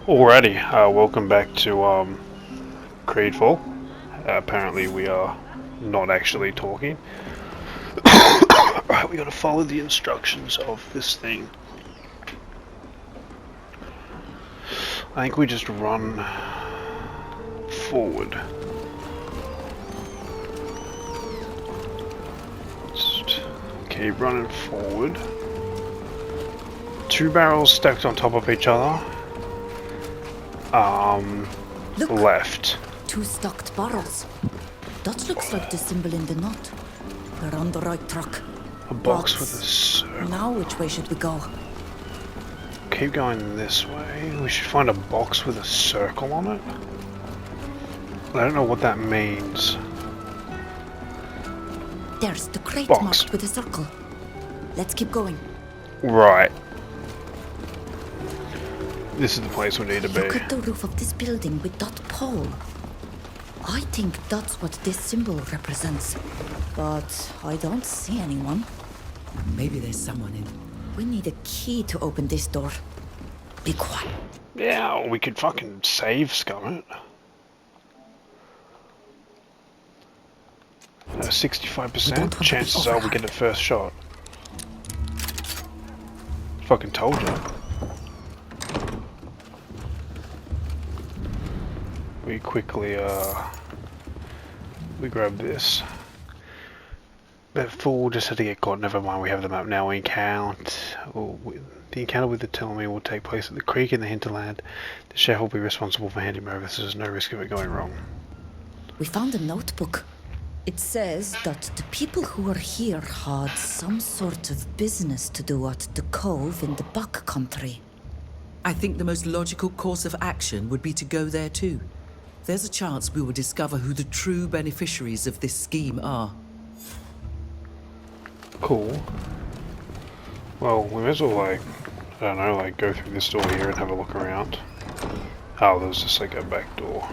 Alrighty, welcome back to GreedFall. Apparently we are not actually talking. Right, we gotta follow the instructions of this thing. I think we just run forward. Just keep running forward. Two barrels stacked on top of each other. Look, left. two stocked barrels. That looks like the symbol in the knot. We're on the right track. A box with a circle. Now which way should we go? Keep going this way. We should find a box with a circle on it. I don't know what that means. There's the crate Box. marked with a circle. Let's keep going. Right. This is the place we need to be. Look at the roof of this building with that pole. I think that's what this symbol represents. But I don't see anyone. Maybe there's someone in. We need a key to open this door. Be quiet. Yeah, we could fucking save scum it. 65%. Chances are we get the first shot. Fucking told you. We quickly, we grab this. That fool just had to get caught. Never mind, we have the map now. We the encounter with the Telemy will take place at the creek in the hinterland. The sheriff will be responsible for handing over, so there's no risk of it going wrong. We found a notebook. It says that the people who were here had some sort of business to do at the cove in the back country. I think the most logical course of action would be to go there too. There's a chance we will discover who the true beneficiaries of this scheme are. Cool. Well, we may as well, I don't know, go through this door here and have a look around. Oh, there's just a back door.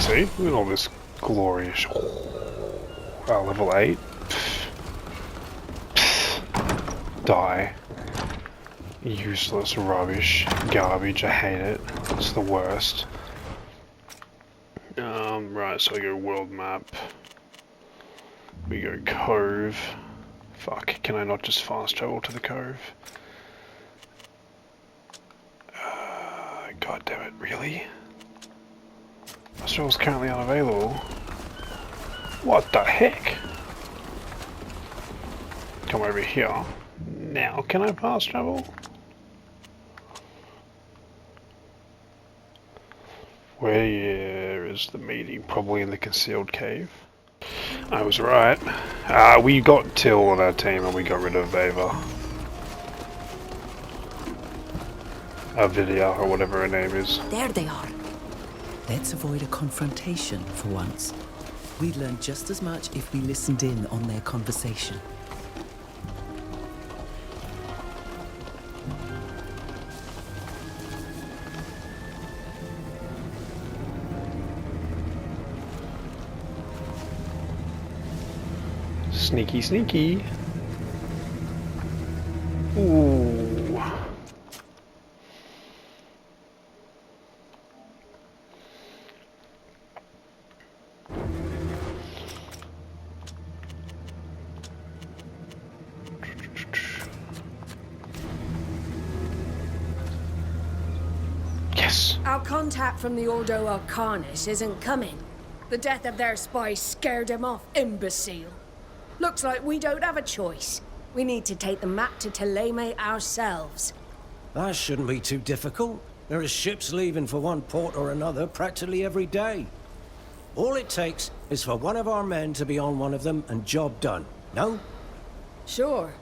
See? Look at all this glorious... Oh, level 8? Die. Useless rubbish. Garbage, I hate it. It's the worst. Right, so we go world map. We go cove. Fuck, can I not just fast travel to the cove? God damn it, really? Fast travel's currently unavailable. What the heck? Come over here. Now, can I fast travel? Where is the meeting? Probably in the concealed cave. I was right. We got Till on our team and we got rid of Ava. Vidya, or whatever her name is. There they are. Let's avoid a confrontation for once. We'd learn just as much if we listened in on their conversation. Sneaky, sneaky. Ooh. Yes. Our contact from the Ordo Arcanus isn't coming. The death of their spy scared him off, imbecile. Looks like we don't have a choice. We need to take the map to Teleme ourselves. That shouldn't be too difficult. There are ships leaving for one port or another practically every day. All it takes is for one of our men to be on one of them and job done. No? Sure.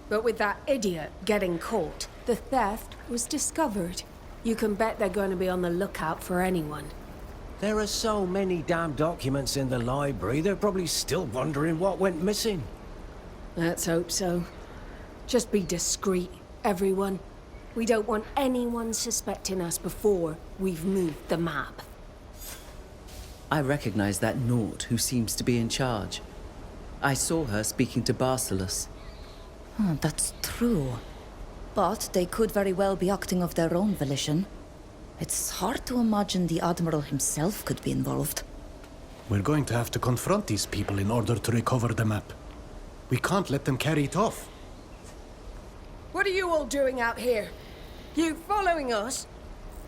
But with that idiot getting caught, the theft was discovered. You can bet they're going to be on the lookout for anyone. There are so many damn documents in the library, they're probably still wondering what went missing. Let's hope so. Just be discreet, everyone. We don't want anyone suspecting us before we've moved the map. I recognize that Naut who seems to be in charge. I saw her speaking to Barcelus. That's true. But they could very well be acting of their own volition. It's hard to imagine the Admiral himself could be involved. We're going to have to confront these people in order to recover the map. We can't let them carry it off. What are you all doing out here? You following us?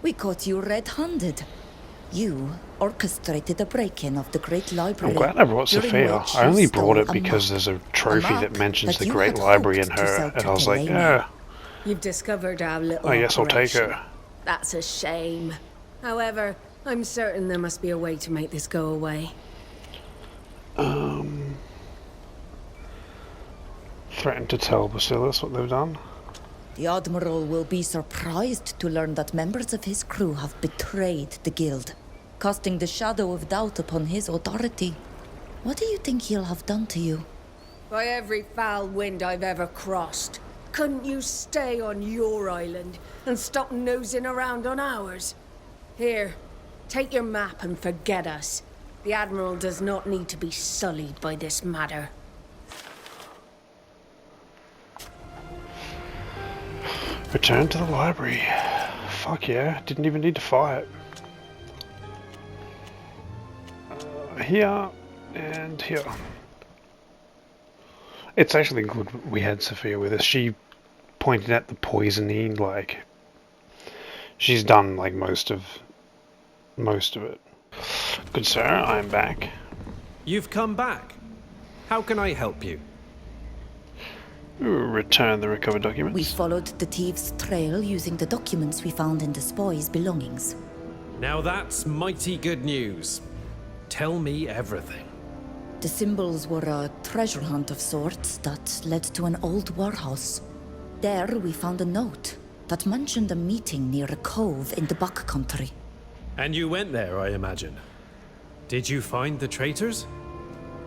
We caught you red-handed. You orchestrated a break-in of the Great Library. I'm glad I brought during Sophia. which I you only brought stole it a because map. there's a trophy map that mentions that the you Great had Library in hoped to her, sell and to I was like, Delaney. yeah, You've discovered our little I guess I'll take operation. her. That's a shame. However, I'm certain there must be a way to make this go away. Threatened to tell Bacillus what they've done. The Admiral will be surprised to learn that members of his crew have betrayed the Guild, casting the shadow of doubt upon his authority. What do you think he'll have done to you? By every foul wind I've ever crossed, couldn't you stay on your island and stop nosing around on ours? Here, take your map and forget us. The Admiral does not need to be sullied by this matter. Return to the library. Fuck yeah, didn't even need to fight. Here and here. It's actually good we had Sophia with us. She pointed out the poisoning, like she's done like most of it. Good sir, I'm back. You've come back. How can I help you? Return the recovered We documents. followed the thieves' trail using the documents we found in the spy's belongings. Now that's mighty good news. Tell me everything. The symbols were a treasure hunt of sorts that led to an old warehouse. There we found a note that mentioned a meeting near a cove in the backcountry. And you went there, I imagine. Did you find the traitors?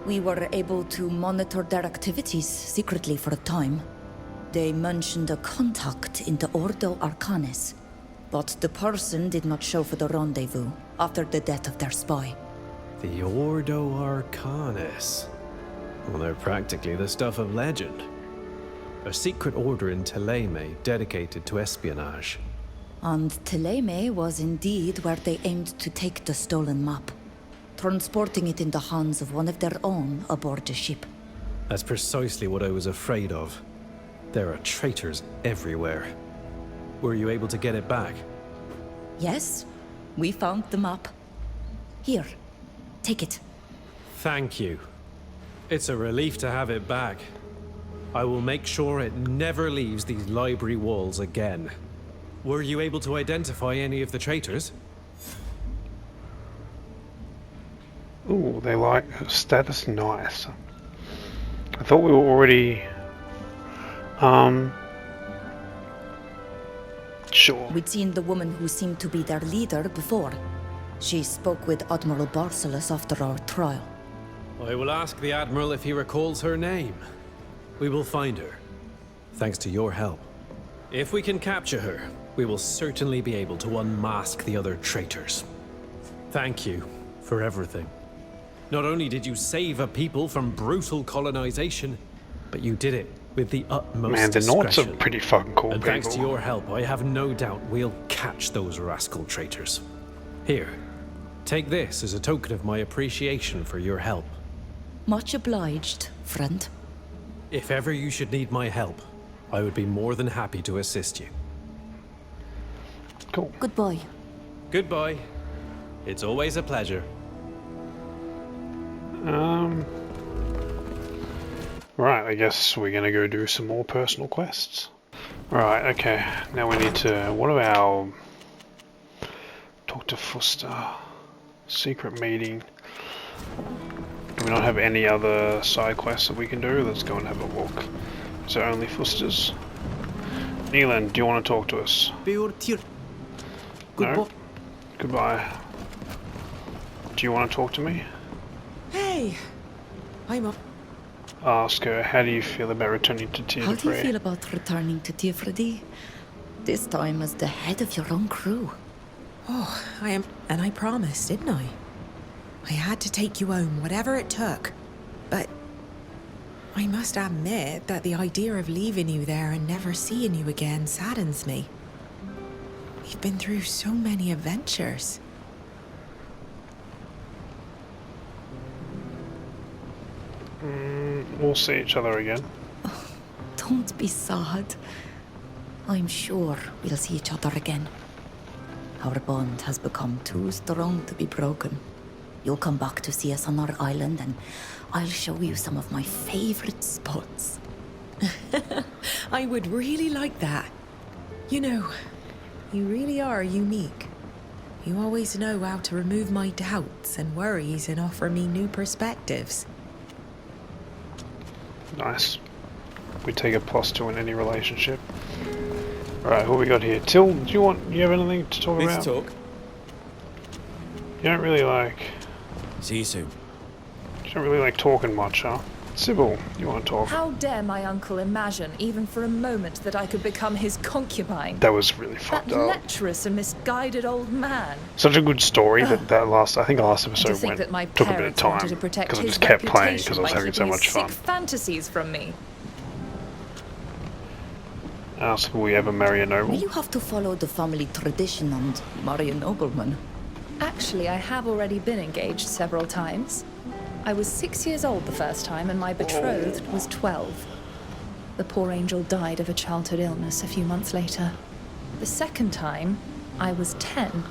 We were able to monitor their activities secretly for a time. They mentioned a contact in the Ordo Arcanis, but the person did not show for the rendezvous after the death of their spy. The Ordo Arcanis. Well, they're practically the stuff of legend. A secret order in Teleme dedicated to espionage. And Teleme was indeed where they aimed to take the stolen map, transporting it in the hands of one of their own aboard the ship. That's precisely what I was afraid of. There are traitors everywhere. Were you able to get it back? Yes, we found the map. Here, take it. Thank you. It's a relief to have it back. I will make sure it never leaves these library walls again. Were you able to identify any of the traitors? Ooh, they like status nice. I thought we were already sure. We'd seen the woman who seemed to be their leader before. She spoke with Admiral Barcelus after our trial. I will ask the Admiral if he recalls her name. We will find her, thanks to your help. If we can capture her, we will certainly be able to unmask the other traitors. Thank you for everything. Not only did you save a people from brutal colonization, but you did it with the utmost Man, the Nords are discretion. pretty fucking cool And people. thanks to your help, I have no doubt we'll catch those rascal traitors. Here, take this as a token of my appreciation for your help. Much obliged, friend. If ever you should need my help, I would be more than happy to assist you. Cool. Goodbye. Goodbye. It's always a pleasure. Right, I guess we're gonna go do some more personal quests. Right, okay. Now we need to. What about talk to Fausta? Secret meeting. Do we not have any other side quests that we can do? Let's go and have a look. Is there only Fausta's? Neelan, do you want to talk to us? No? Goodbye. Do you want to talk to me? Hey, I'm up. Ask her, how do you feel about returning to Tia How do you Dupree? feel about returning to Tiefredi? This time as the head of your own crew. Oh, I am. And I promised, didn't I? I had to take you home, whatever it took. But I must admit that the idea of leaving you there and never seeing you again saddens me. We've been through so many adventures. We'll see each other again. Don't be sad. I'm sure we'll see each other again. Our bond has become too strong to be broken. You'll come back to see us on our island, and I'll show you some of my favorite spots. I would really like that. You know, you really are unique. You always know how to remove my doubts and worries and offer me new perspectives. Nice. We take a +2 in any relationship. Right, who we got here? Till, do you have anything to talk about? Let's talk. You don't really like... See you soon. You don't really like talking much, huh? Sybil, you want to talk? How dare my uncle imagine, even for a moment, that I could become his concubine? That was really fucked That up. lecherous and misguided old man. Such a good story that last, I think the last episode To think that my took a bit of parents wanted time to protect because I his just kept playing reputation because I was by having so keeping much his fun. sick fantasies from me. Ask, will we ever marry a noble? Will you have to follow the family tradition and marry a nobleman? Actually, I have already been engaged several times. I was 6 years old the first time, and my betrothed was 12. The poor angel died of a childhood illness a few months later. The second time, I was 10.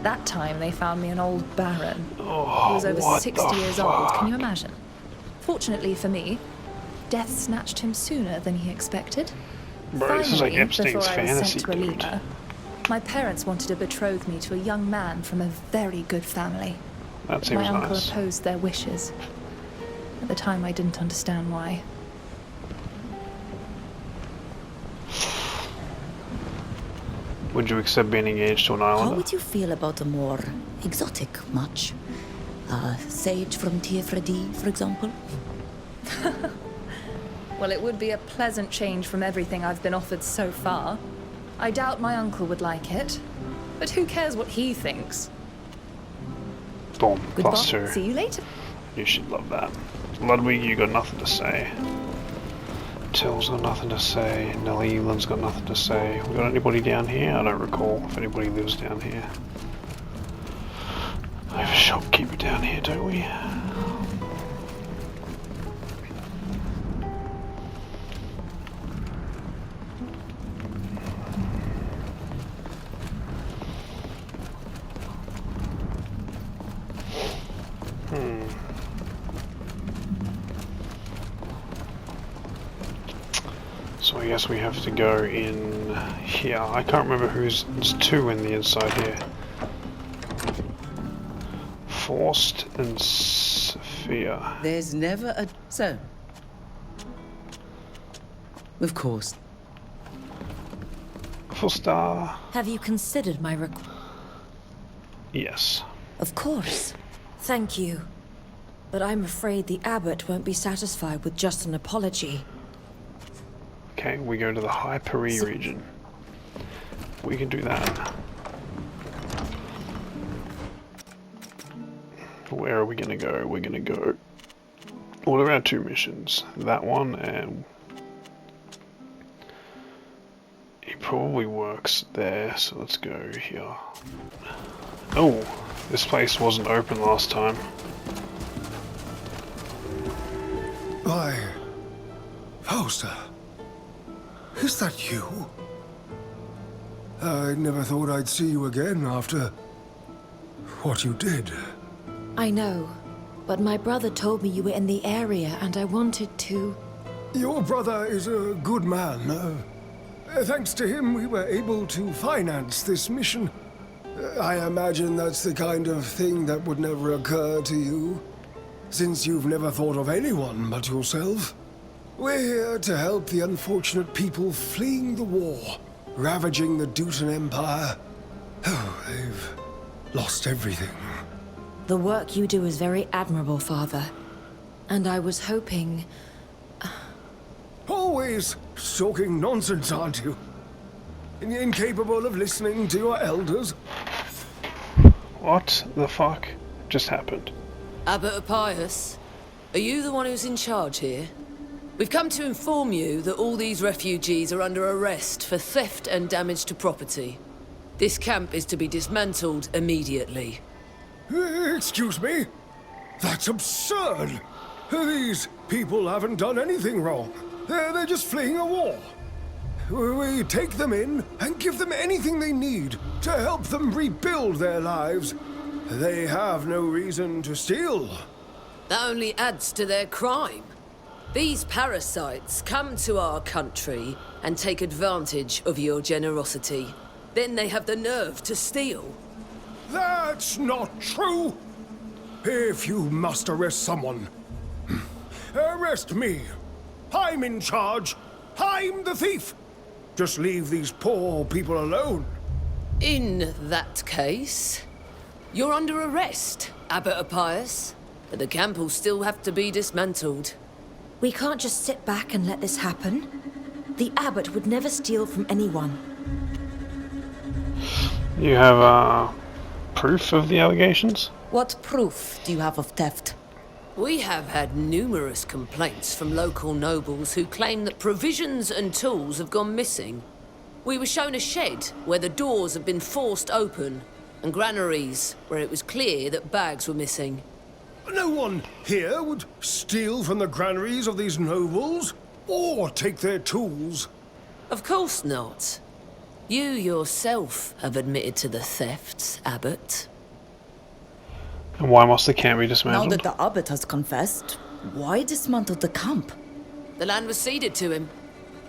That time, they found me an old baron. He was over 60 years old, can you imagine? Fortunately for me, death snatched him sooner than he expected. Bro, this is like Finally, Epstein's before I was fantasy, sent to dude. Alima, my parents wanted to betroth me to a young man from a very good family. That seems My uncle nice. opposed their wishes. At the time, I didn't understand why. Would you accept being engaged to an How islander? would you feel about a more exotic match? A sage from Tiefredi, for example? Well, it would be a pleasant change from everything I've been offered so far. I doubt my uncle would like it. But who cares what he thinks? Boom, Goodbye. +2. See you later. You should love that. Ludwig, you got nothing to say. Till's got nothing to say. Nelly Eland's got nothing to say. We got anybody down here? I don't recall if anybody lives down here. We have a shopkeeper down here, don't we? So I guess we have to go in here. I can't remember who's... There's two in the inside here. Fausta and Sophia. There's never a... So. Of course. Fausta. Have you considered my request? Yes. Of course. Thank you. But I'm afraid the abbot won't be satisfied with just an apology. Okay, we go to the High Paris region. We can do that. Where are we gonna go? We're gonna go... What are our two missions? That one and... He probably works there, so let's go here. Oh, this place wasn't open last time. Why, Fausta, is that you? I never thought I'd see you again after what you did. I know, but my brother told me you were in the area and I wanted to... Your brother is a good man. Thanks to him, we were able to finance this mission. I imagine that's the kind of thing that would never occur to you, since you've never thought of anyone but yourself. We're here to help the unfortunate people fleeing the war, ravaging the Dutan Empire. Oh, they've lost everything. The work you do is very admirable, Father. And I was hoping... Always talking nonsense, aren't you? Incapable of listening to your elders? What the fuck? just happened? Abbot Appius, are you the one who's in charge here? We've come to inform you that all these refugees are under arrest for theft and damage to property. This camp is to be dismantled immediately. Excuse me? That's absurd! These people haven't done anything wrong. They're just fleeing a war. We take them in and give them anything they need to help them rebuild their lives. They have no reason to steal. That only adds to their crime. These parasites come to our country and take advantage of your generosity. Then they have the nerve to steal. That's not true! If you must arrest someone, arrest me. I'm in charge. I'm the thief. Just leave these poor people alone. In that case, you're under arrest, Abbot Appius. But the camp will still have to be dismantled. We can't just sit back and let this happen. The abbot would never steal from anyone. You have proof of the allegations? What proof do you have of theft? We have had numerous complaints from local nobles who claim that provisions and tools have gone missing. We were shown a shed where the doors have been forced open, and granaries where it was clear that bags were missing. No one here would steal from the granaries of these nobles, or take their tools. Of course not. You yourself have admitted to the thefts, Abbot. And why must the camp be Now dismantled? that the abbot has confessed, why dismantle the camp? The land was ceded to him.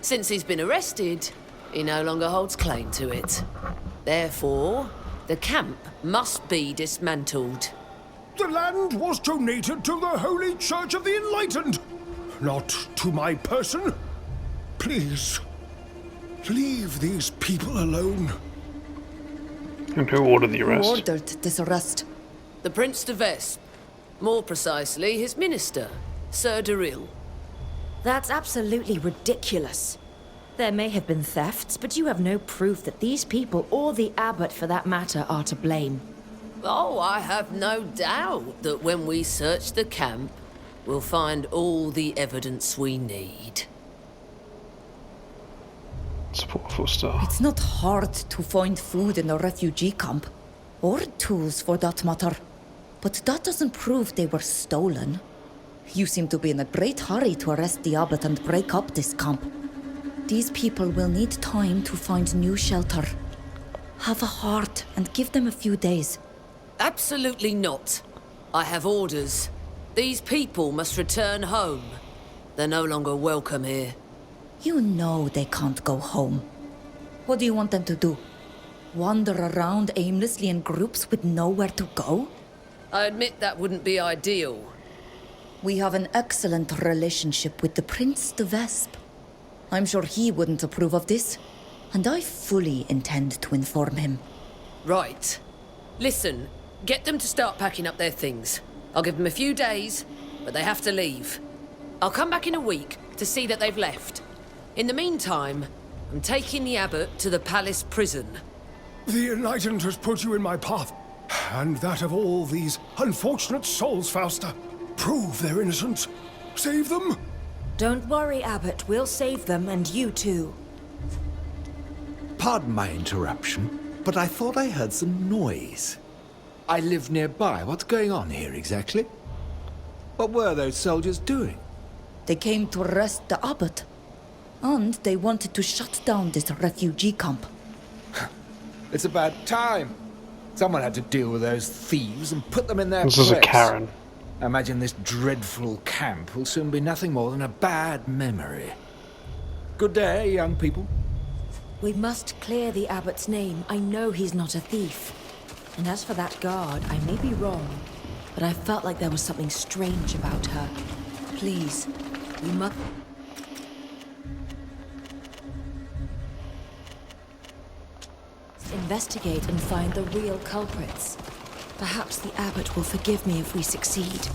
Since he's been arrested, he no longer holds claim to it. Therefore, the camp must be dismantled. The land was donated to the Holy Church of the Enlightened, not to my person. Please, leave these people alone. And who ordered the arrest? Who ordered this arrest? The Prince de Vespe. More precisely, his minister, Sir Daril. That's absolutely ridiculous. There may have been thefts, but you have no proof that these people, or the abbot for that matter, are to blame. Oh, I have no doubt that when we search the camp, we'll find all the evidence we need. Support Fausta. It's not hard to find food in a refugee camp, or tools for that matter. But that doesn't prove they were stolen. You seem to be in a great hurry to arrest the abbot and break up this camp. These people will need time to find new shelter. Have a heart and give them a few days. Absolutely not. I have orders. These people must return home. They're no longer welcome here. You know they can't go home. What do you want them to do? Wander around aimlessly in groups with nowhere to go? I admit that wouldn't be ideal. We have an excellent relationship with the Prince de Vespe. I'm sure he wouldn't approve of this, and I fully intend to inform him. Right. Listen, get them to start packing up their things. I'll give them a few days, but they have to leave. I'll come back in a week to see that they've left. In the meantime, I'm taking the abbot to the palace prison. The Enlightened has put you in my path, and that of all these unfortunate souls, Fausta. Prove their innocence. Save them. Don't worry, Abbot. We'll save them, and you too. Pardon my interruption, but I thought I heard some noise. I live nearby. What's going on here exactly? What were those soldiers doing? They came to arrest the Abbot, and they wanted to shut down this refugee camp. It's about time. Someone had to deal with those thieves and put them in their This place. is a Karen. I imagine this dreadful camp will soon be nothing more than a bad memory. Good day, young people. We must clear the Abbot's name. I know he's not a thief. And as for that guard, I may be wrong, but I felt like there was something strange about her. Please, we must... investigate and find the real culprits. Perhaps the Abbot will forgive me if we succeed,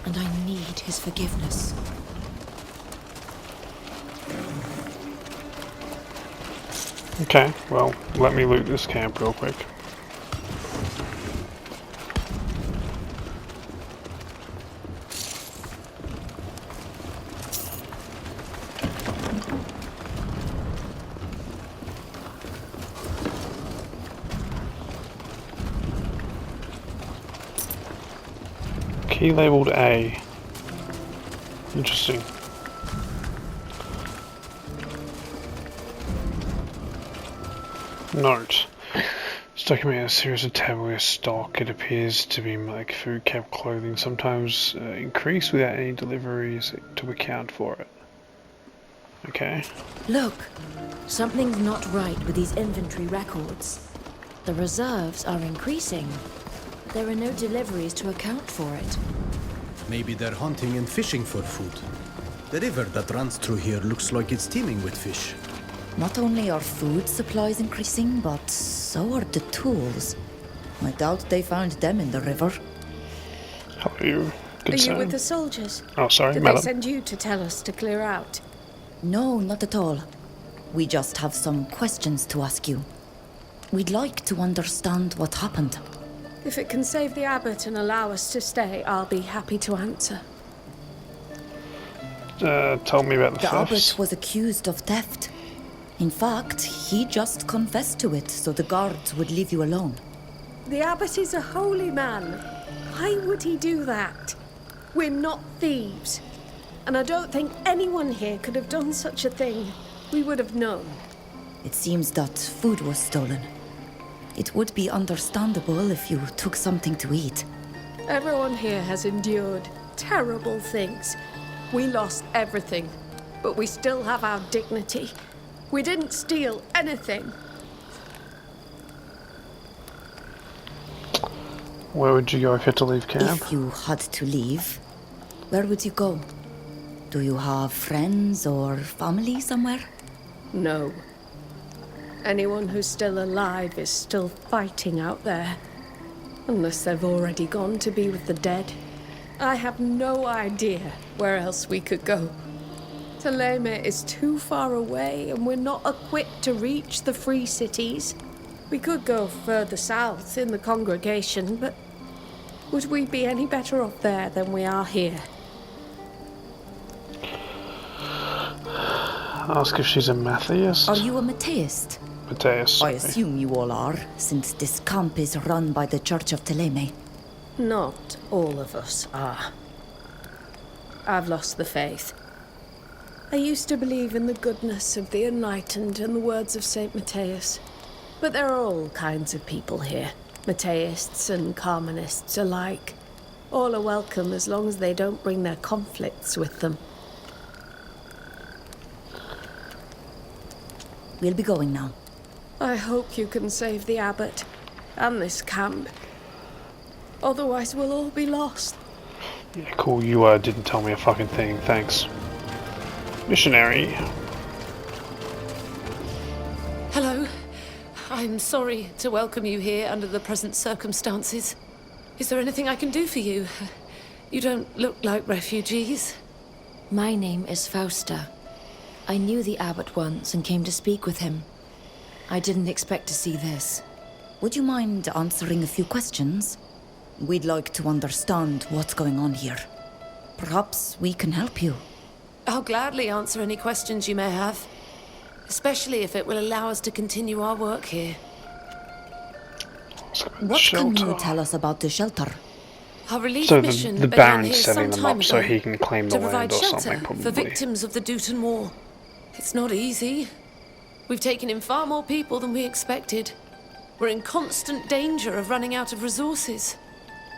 and I need his forgiveness. Okay, well, let me loot this camp real quick. Key labeled A. Interesting. Note. This document has a series of tabloid stock. It appears to be like food, camp clothing, sometimes increased without any deliveries to account for it. Okay. Look, something's not right with these inventory records. The reserves are increasing. There are no deliveries to account for it. Maybe they're hunting and fishing for food. The river that runs through here looks like it's teeming with fish. Not only are food supplies increasing, but so are the tools. I doubt they found them in the river. How are you? Good Are you son. with the soldiers? Oh, sorry, Did madam. they send you to tell us to clear out? No, not at all. We just have some questions to ask you. We'd like to understand what happened. If it can save the abbot and allow us to stay, I'll be happy to answer. Tell me about the The abbot thefts. was accused of theft. In fact, he just confessed to it so the guards would leave you alone. The abbot is a holy man. Why would he do that? We're not thieves. And I don't think anyone here could have done such a thing. We would have known. It seems that food was stolen. It would be understandable if you took something to eat. Everyone here has endured terrible things. We lost everything, but we still have our dignity. We didn't steal anything. Where would you go if you had to leave camp? If you had to leave, where would you go? Do you have friends or family somewhere? No. Anyone who's still alive is still fighting out there. Unless they've already gone to be with the dead. I have no idea where else we could go. Teleme is too far away and we're not equipped to reach the free cities. We could go further south in the congregation, but would we be any better off there than we are here? Ask if she's a Matthias. Are you a Mateist? Matthias. I assume you all are, since this camp is run by the Church of Teleme. Not all of us are. I've lost the faith. I used to believe in the goodness of the enlightened and the words of St. Matthias. But there are all kinds of people here, Matthists and Carmenists alike. All are welcome as long as they don't bring their conflicts with them. We'll be going now. I hope you can save the abbot and this camp. Otherwise we'll all be lost. Yeah, cool. You didn't tell me a fucking thing. Thanks. Missionary. Hello. I'm sorry to welcome you here under the present circumstances. Is there anything I can do for you? You don't look like refugees. My name is Fausta. I knew the abbot once and came to speak with him. I didn't expect to see this. Would you mind answering a few questions? We'd like to understand what's going on here. Perhaps we can help you. I'll gladly answer any questions you may have, especially if it will allow us to continue our work here. What can you tell us about the shelter? Our relief So mission the began Baron's here setting some them time up so ago he can claim the to land provide or shelter something, probably. for victims of the Dutan War. It's not easy. We've taken in far more people than we expected. We're in constant danger of running out of resources.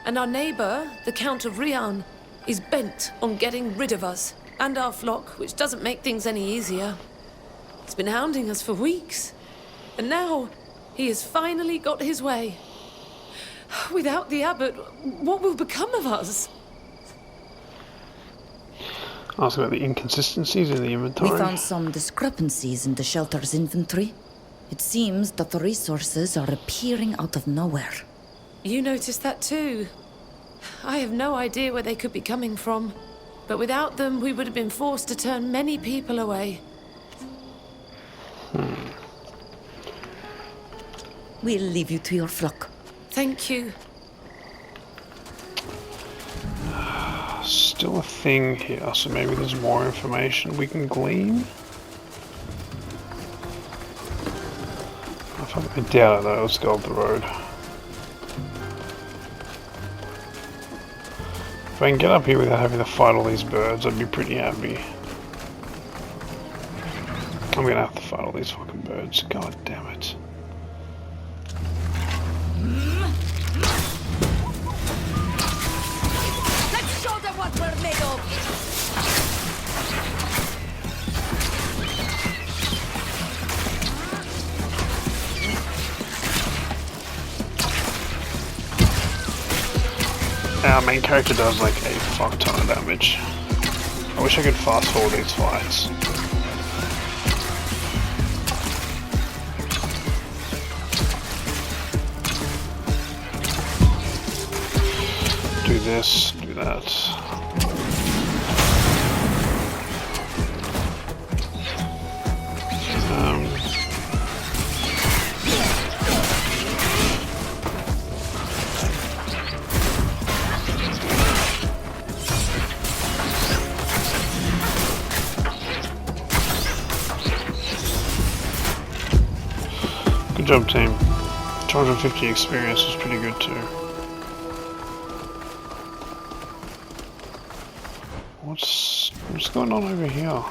And our neighbor, the Count of Rian, is bent on getting rid of us and our flock, which doesn't make things any easier. He's been hounding us for weeks. And now, he has finally got his way. Without the abbot, what will become of us? Ask about the inconsistencies in the inventory. We found some discrepancies in the shelter's inventory. It seems that the resources are appearing out of nowhere. You noticed that too. I have no idea where they could be coming from. But without them, we would have been forced to turn many people away. We'll leave you to your flock. Thank you. Still a thing here, so maybe there's more information we can glean. I doubt it though, let's go up the road. I can get up here without having to fight all these birds, I'd be pretty happy. I'm gonna have to fight all these fucking birds. God damn it. Let's show them what we're made of! Our main character does like a fuck ton of damage. I wish I could fast forward these fights. Do this, do that. Good job, team. 250 experience was pretty good too. What's going on over here?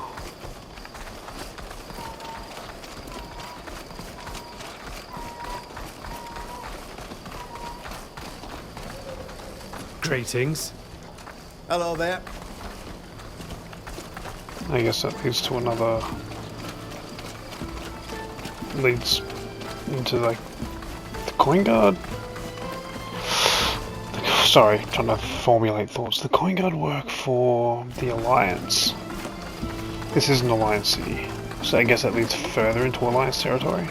Greetings. Hello there. I guess that leads to another. Leads into like the coin guard. Sorry, trying to formulate thoughts. The coin guard work for the Alliance. This isn't Alliance City, so I guess that leads further into Alliance territory.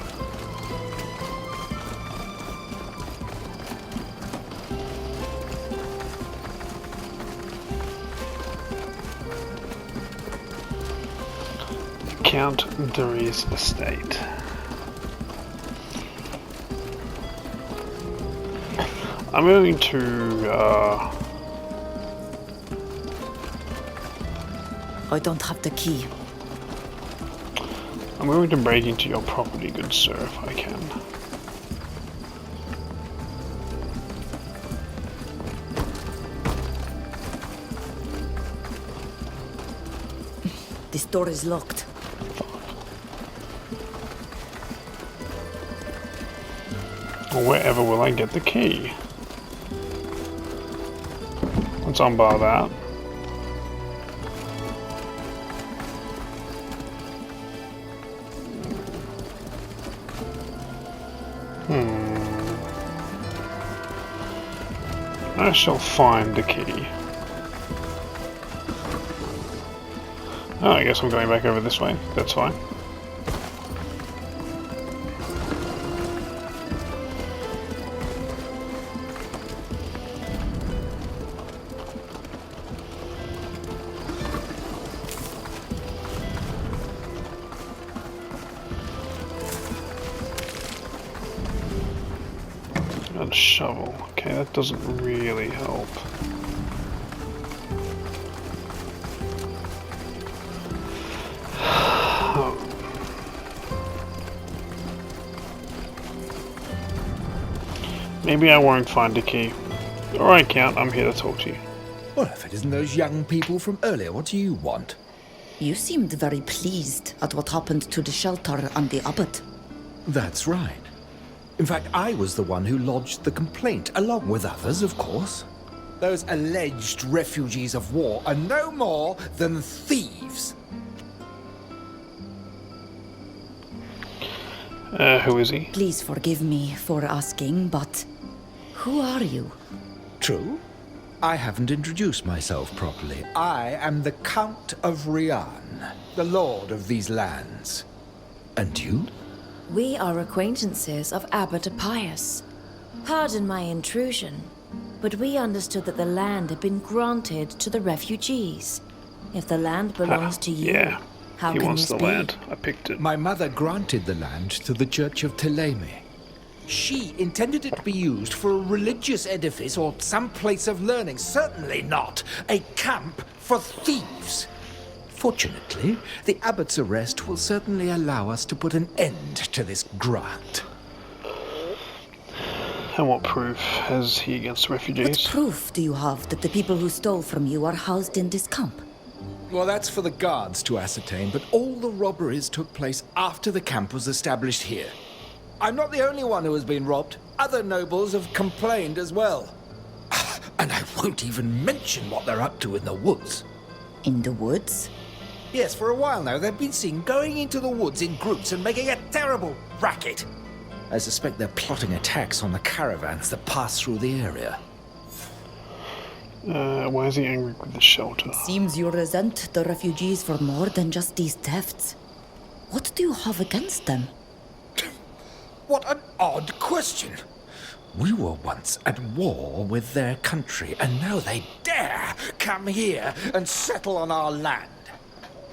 Count Dury's estate. I'm going to, I don't have the key. I'm going to break into your property, good sir, if I can. This door is locked. Well, wherever will I get the key? Let's unbar that. I shall find the key. Oh, I guess I'm going back over this way. That's fine. Got a shovel. Okay, that doesn't really help. Maybe I won't find a key. Alright, Count, I'm here to talk to you. Well, if it isn't those young people from earlier, what do you want? You seemed very pleased at what happened to the shelter and the abbot. That's right. In fact, I was the one who lodged the complaint, along with others, of course. Those alleged refugees of war are no more than thieves. Who is he? Please forgive me for asking, but who are you? True. I haven't introduced myself properly. I am the Count of Rian, the lord of these lands. And you? We are acquaintances of Abbot Pius. Pardon my intrusion, but we understood that the land had been granted to the refugees. If the land belongs to you, yeah. how He can wants this the be? land. I picked it. My mother granted the land to the Church of Teleme. She intended it to be used for a religious edifice or some place of learning. Certainly not a camp for thieves. Fortunately, the abbot's arrest will certainly allow us to put an end to this grant. And what proof has he against refugees? What proof do you have that the people who stole from you are housed in this camp? Well, that's for the guards to ascertain, but all the robberies took place after the camp was established here. I'm not the only one who has been robbed. Other nobles have complained as well. And I won't even mention what they're up to in the woods. In the woods? Yes, for a while now, they've been seen going into the woods in groups and making a terrible racket. I suspect they're plotting attacks on the caravans that pass through the area. Why is he angry with the shelter? Seems you resent the refugees for more than just these thefts. What do you have against them? What an odd question. We were once at war with their country, and now they dare come here and settle on our land.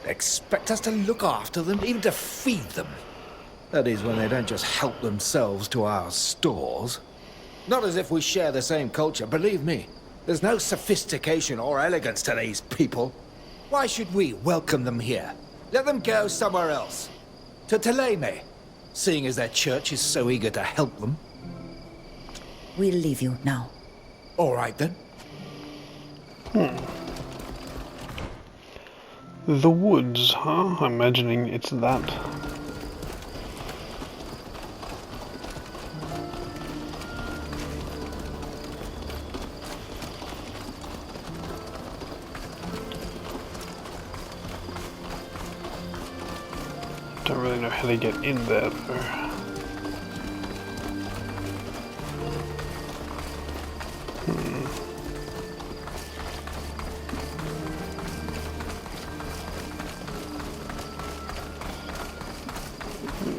They expect us to look after them, even to feed them. That is, when they don't just help themselves to our stores. Not as if we share the same culture, believe me. There's no sophistication or elegance to these people. Why should we welcome them here? Let them go somewhere else. To Thélème, seeing as their church is so eager to help them. We'll leave you now. All right, then. The woods, huh? I'm imagining it's that. Don't really know how they get in there, though.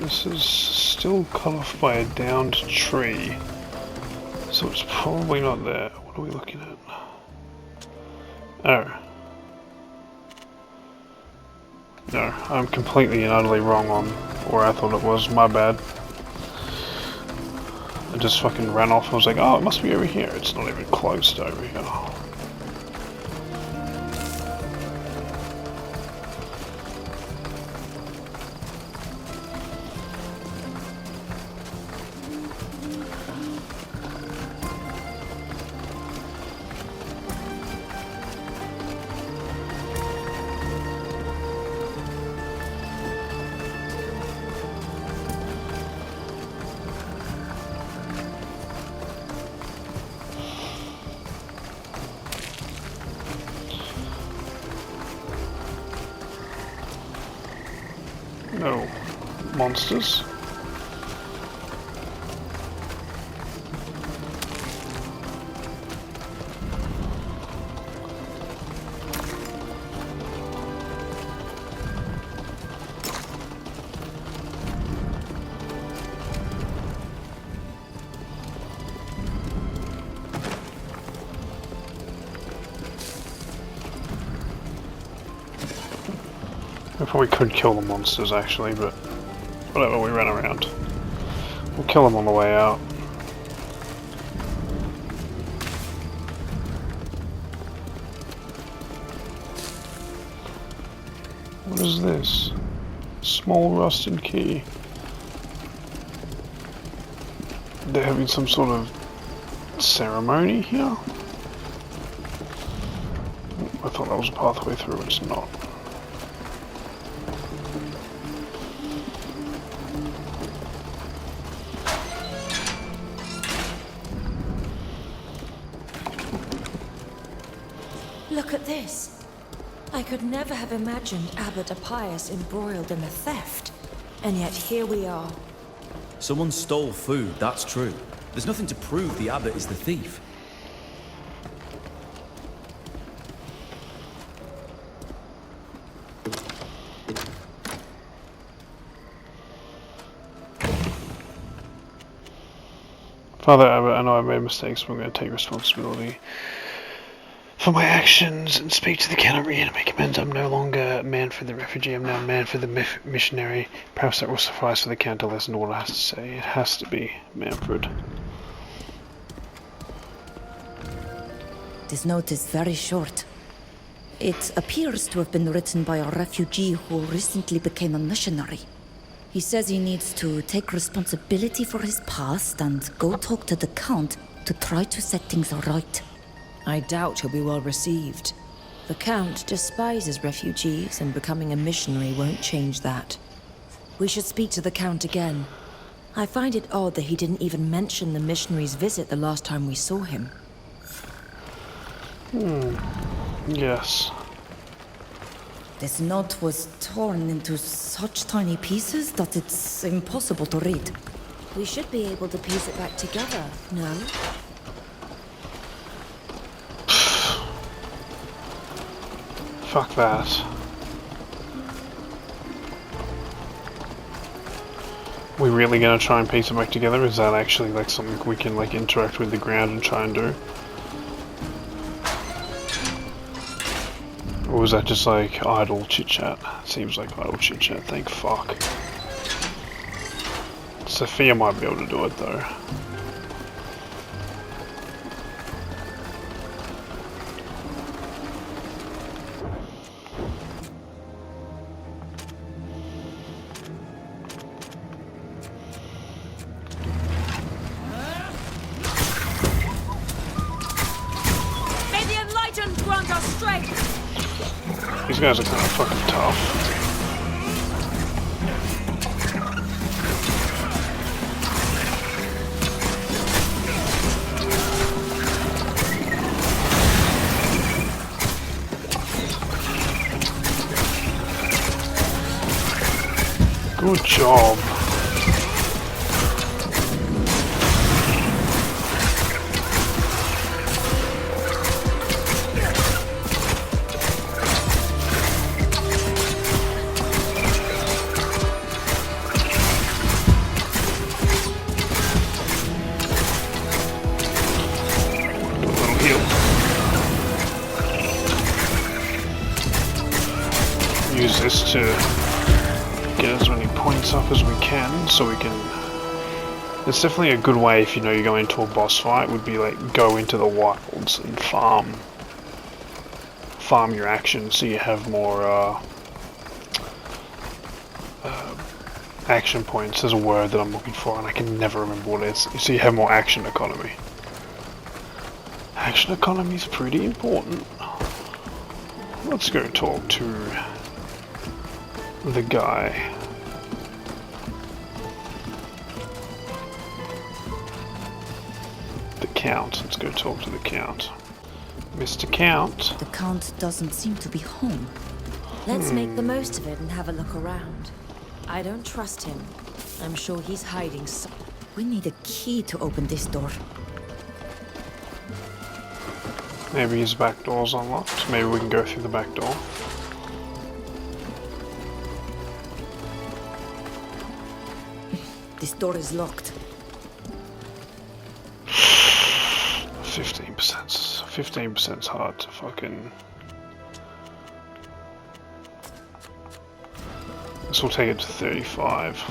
This is still cut off by a downed tree, so it's probably not there. What are we looking at? Oh. No, I'm completely and utterly wrong on where I thought it was. My bad. I just fucking ran off. I was like, oh, it must be over here. It's not even close to over here. No monsters. We probably could kill the monsters actually, but whatever, we ran around. We'll kill them on the way out. What is this? Small rusted key. They're having some sort of ceremony here? I thought that was a pathway through, it's not. Look at this. I could never have imagined Abbot Appius embroiled in a theft. And yet here we are. Someone stole food, that's true. There's nothing to prove the abbot is the thief. Father Abbot, I know I made mistakes, but I'm going to take responsibility for my actions and speak to the canonry and make amends. I'm no longer man for the refugee, I'm now man for the missionary. Perhaps that will suffice for the count to listen to what I have to say. It has to be Manfred. This note is very short. It appears to have been written by a refugee who recently became a missionary. He says he needs to take responsibility for his past and go talk to the Count to try to set things right. I doubt he'll be well received. The Count despises refugees, and becoming a missionary won't change that. We should speak to the Count again. I find it odd that he didn't even mention the missionary's visit the last time we saw him. Yes. This note was torn into such tiny pieces that it's impossible to read. We should be able to piece it back together, no? Fuck that. We really gonna try and piece it back together? Is that actually like something we can like interact with the ground and try and do? Or was that just like idle chit chat? Seems like idle chit chat, thank fuck. Sophia might be able to do it though. May the enlightened grant us strength! These guys are kind of fucking tough. Good job. Use this to get as many points up as we can, so we can... It's definitely a good way if you know you're going into a boss fight, would be like go into the wilds and farm your action so you have more action points. There's a word that I'm looking for and I can never remember what it is. So you have more action economy. Action economy is pretty important. Let's go talk to the guy. The Count. Let's go talk to the Count. Mr. Count. The Count doesn't seem to be home. Let's make the most of it and have a look around. I don't trust him. I'm sure he's hiding somewhere. We need a key to open this door. Maybe his back door's unlocked. Maybe we can go through the back door. This door is locked. 15%. 15%'s hard to fucking... This will take it to 35.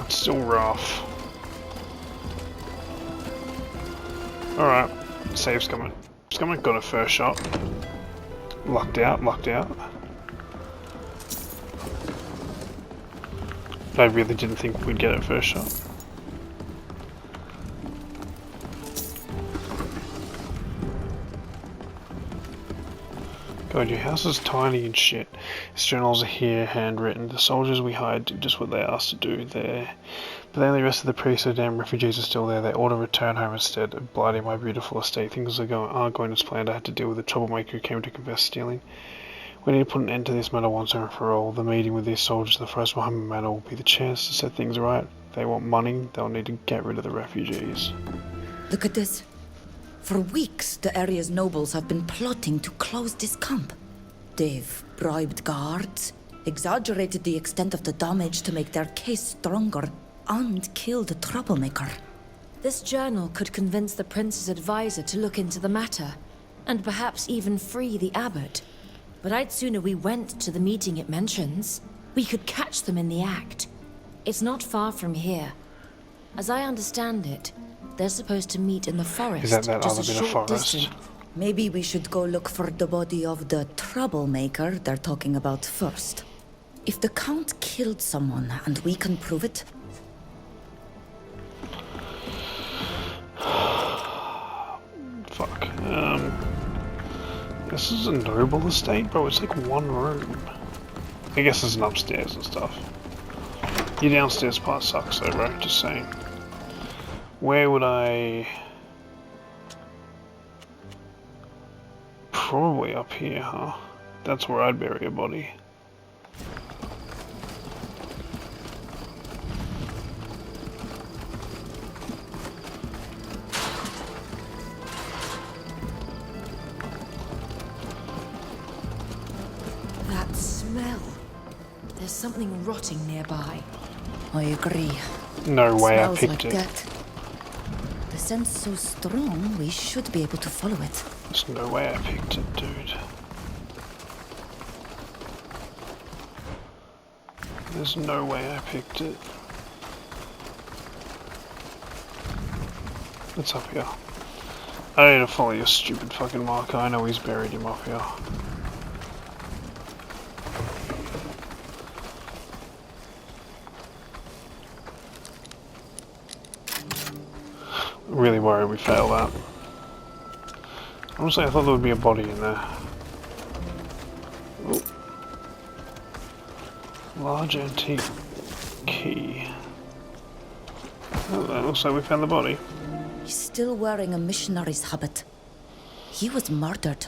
It's still rough. Alright, save's coming. It's coming, got a first shot. Lucked out, lucked out. I really didn't think we'd get it first shot. God, your house is tiny and shit. His journals are here, handwritten. The soldiers we hired did just what they asked to do there. But the only rest of the priests, the damn refugees, are still there. They ought to return home instead. Blighting my beautiful estate. Things aren't going as planned. I had to deal with a troublemaker who came to confess stealing. We need to put an end to this matter once and for all. The meeting with these soldiers in the Forest Mohammed Manor will be the chance to set things right. If they want money, they'll need to get rid of the refugees. Look at this. For weeks, the area's nobles have been plotting to close this camp. They've bribed guards, exaggerated the extent of the damage to make their case stronger, and killed the troublemaker. This journal could convince the prince's advisor to look into the matter, and perhaps even free the abbot. But I'd sooner we went to the meeting it mentions. We could catch them in the act. It's not far from here. As I understand it, they're supposed to meet in the forest. Is that just other a bit of short forest? distance. Maybe we should go look for the body of the troublemaker they're talking about first. If the Count killed someone and we can prove it, fuck. This is a noble estate, bro. It's like one room. I guess there's an upstairs and stuff. Your downstairs part sucks though, bro. Just saying. Where would I... Probably up here, huh? That's where I'd bury a body. That smell. There's something rotting nearby. I agree. No way I Smells picked like it. death. The scent's so strong, we should be able to follow it. There's no way I picked it, dude. There's no way I picked it. It's up here. I don't need to follow your stupid fucking marker. I know he's buried him up here. Really worried we failed that. Honestly, I thought there would be a body in there. Oh. Large antique key. Oh, that looks like we found the body. He's still wearing a missionary's habit. He was murdered.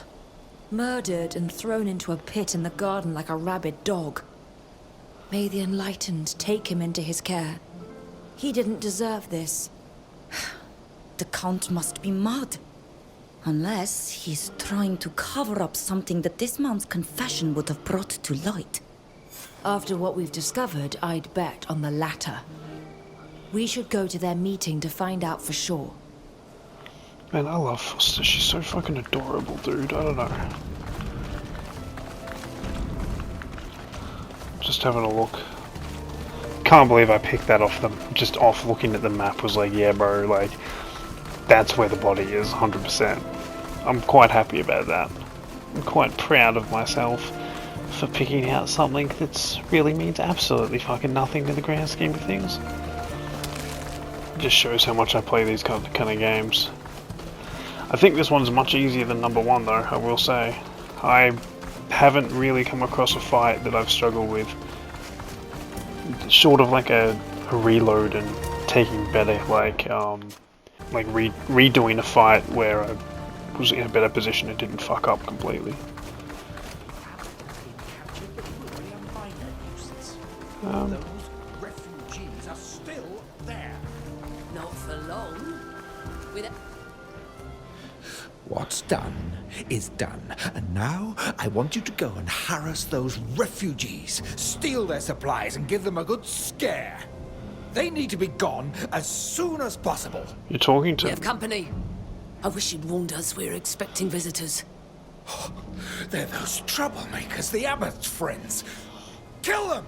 Murdered and thrown into a pit in the garden like a rabid dog. May the Enlightened take him into his care. He didn't deserve this. The Count must be mad. Unless he's trying to cover up something that this man's confession would have brought to light. After what we've discovered, I'd bet on the latter. We should go to their meeting to find out for sure. Man, I love Fausta. She's so fucking adorable, dude. I don't know. Just having a look. Can't believe I picked that off them. Just off looking at the map was like, yeah, bro, like, that's where the body is, 100%. I'm quite happy about that. I'm quite proud of myself for picking out something that's really means absolutely fucking nothing to the grand scheme of things. It just shows how much I play these kind of games. I think this one's much easier than number one though, I will say. I haven't really come across a fight that I've struggled with. Short of like a reload and taking better, like redoing a fight where I was in a better position and didn't fuck up completely. Those refugees are still there. Not for long. What's done is done, and now I want you to go and harass those refugees, steal their supplies and give them a good scare. They need to be gone as soon as possible. You're talking to... We have company. I wish you'd warned us we were expecting visitors. They're those troublemakers, the Abbot's friends. Kill them!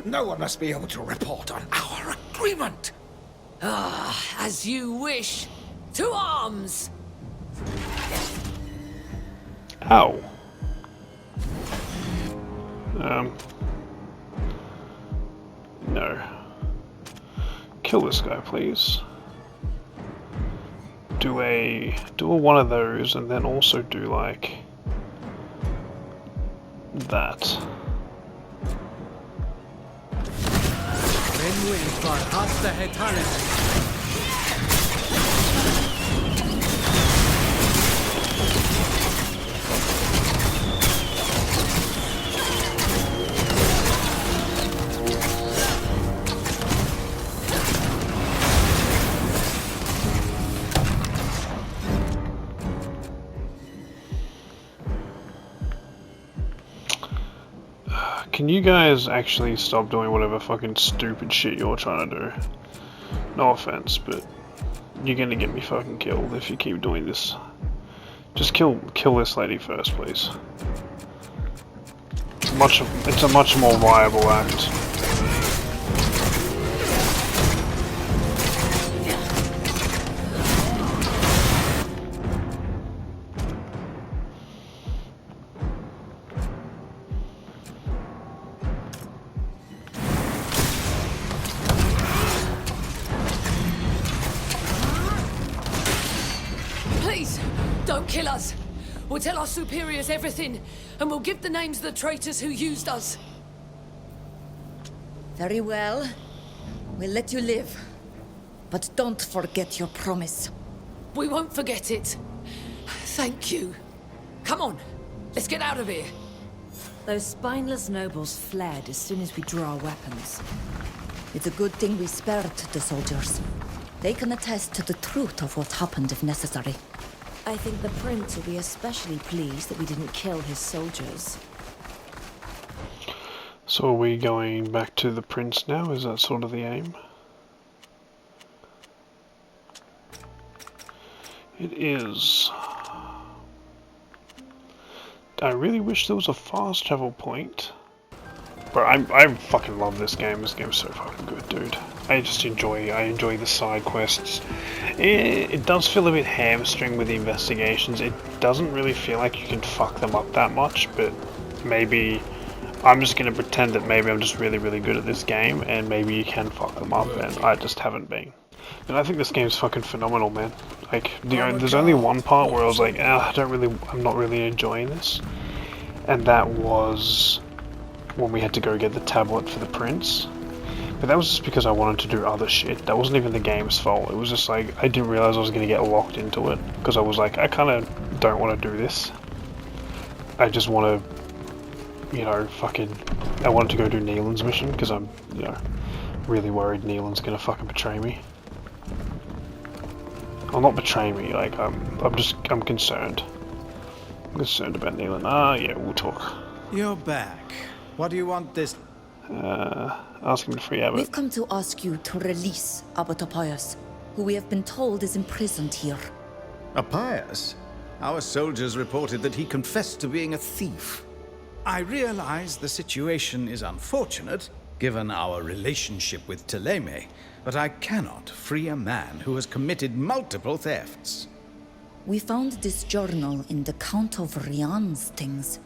No one must be able to report on our agreement. Ah, as you wish. To arms! Ow. No. Kill this guy, please. Do a one of those, and then also do like that. Can you guys actually stop doing whatever fucking stupid shit you're trying to do? No offense, but you're gonna get me fucking killed if you keep doing this. Just kill this lady first, please. It's a much more viable act. kill us. We'll tell our superiors everything, and we'll give the names of the traitors who used us. Very well. We'll let you live. But don't forget your promise. We won't forget it. Thank you. Come on, let's get out of here. Those spineless nobles fled as soon as we drew our weapons. It's a good thing we spared the soldiers. They can attest to the truth of what happened if necessary. I think the prince will be especially pleased that we didn't kill his soldiers. So are we going back to the prince now? Is that sort of the aim? It is. I really wish there was a fast travel point. But I fucking love this game. This game's so fucking good, dude. I enjoy the side quests. It does feel a bit hamstring with the investigations. It doesn't really feel like you can fuck them up that much, but maybe I'm just gonna pretend that maybe I'm just really, really good at this game, and maybe you can fuck them up, and I just haven't been. And I think this game's fucking phenomenal, man. Like, there's only one part where I was like, I'm not really enjoying this, and that was when we had to go get the tablet for the prince. But that was just because I wanted to do other shit. That wasn't even the game's fault. It was just like, I didn't realize I was going to get locked into it, because I was like, I kind of don't want to do this. I just want to, you know, I wanted to go do Neelan's mission, because I'm, you know, really worried Neelan's going to fucking betray me. Well, not betray me, like, I'm concerned. I'm concerned about Neelan. Yeah, we'll talk. You're back. What do you want this? Ask him to free Abbott. We've come to ask you to release Abbot Appius, who we have been told is imprisoned here. Appius? Our soldiers reported that he confessed to being a thief. I realize the situation is unfortunate, given our relationship with Thélème, but I cannot free a man who has committed multiple thefts. We found this journal in the Count of Rian's things.